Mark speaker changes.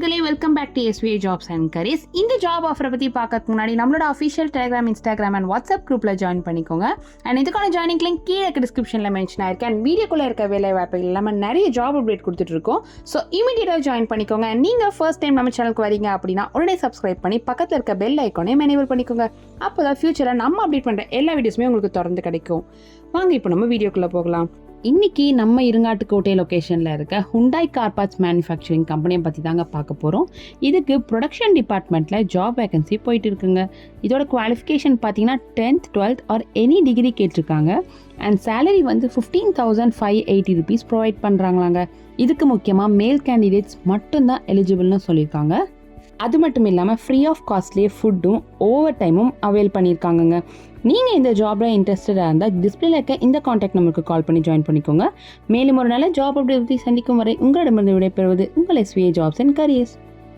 Speaker 1: நண்பர்களே, welcome back to SVA jobs and careers. இந்த job ஆஃபரை பற்றி பார்க்கறதுக்கு முன்னாடி நம்மளோட official Telegram, Instagram and WhatsApp குரூப்பில் ஜாயின் பண்ணிக்கோங்க. அண்ட் இதுக்கான ஜாயினிங் லிங்க் கீழே டிஸ்கிரிப்ஷனில் மென்ஷன் ஆயிருக்கு. அண்ட் வீடியோக்குள்ளே இருக்க வேலை வாய்ப்புகள் இல்லாமல் நிறைய ஜாப் அப்டேட் கொடுத்துட்ருக்கோம். ஸோ இமீடியட்டாக ஜாயின் பண்ணிக்கோங்க. அண்ட் நீங்கள் ஃபர்ஸ்ட் டைம் நம்ம சேனலுக்கு வரீங்க அப்படின்னா உடனே சப்ஸ்கிரைப் பண்ணி பக்கத்தில் இருக்க பெல் ஐக்கானையும் எனேபிள் பண்ணிக்கோங்க. அப்போ தான் ஃபியூச்சரில் நம்ம அப்டேட் பண்ணுற எல்லா வீடியோஸுமே உங்களுக்கு தொடர்ந்து கிடைக்கும். வாங்க இப்போ நம்ம வீடியோக்குள்ளே போகலாம். இன்னைக்கு நம்ம இருங்காட்டுக்கோட்டை லொக்கேஷனில் இருக்க ஹுண்டாய் கார் பார்ட்ஸ் மேனுஃபேக்சரிங் கம்பெனியை பற்றி தாங்க பார்க்க போகிறோம். இதுக்கு ப்ரொடக்ஷன் டிபார்ட்மெண்ட்டில் ஜாப் வேகன்சி போயிட்டு இருக்குங்க. இதோட குவாலிஃபிகேஷன் பார்த்தீங்கன்னா 10th 12th or any degree கேட்டிருக்காங்க. அண்ட் சேலரி வந்து 15,580 rupees ப்ரொவைட் பண்ணுறாங்களாங்க. இதுக்கு முக்கியமாக மேல் கேண்டிடேட்ஸ் மட்டும்தான் எலிஜிபிள்னு சொல்லியிருக்காங்க. அது மட்டும் இல்லாமல் ஃப்ரீ ஆஃப் காஸ்ட்லேயே ஃபுட்டும் ஓவர் டைமும் அவைல் பண்ணியிருக்காங்கங்க. நீங்கள் இந்த ஜாபில் இன்ட்ரெஸ்டடாக இருந்தால் டிஸ்பிளேல இருக்க இந்த காண்டாக்ட் நம்பருக்கு கால் பண்ணி ஜாயின் பண்ணிக்கோங்க. மேலும் ஒரு நல்ல ஜாப் அப்படி சந்திக்கும் வரை உங்களிடமிருந்து விடைபெறுவது உங்கள் SVA ஜாப்ஸ் அண்ட் கரியர்ஸ்.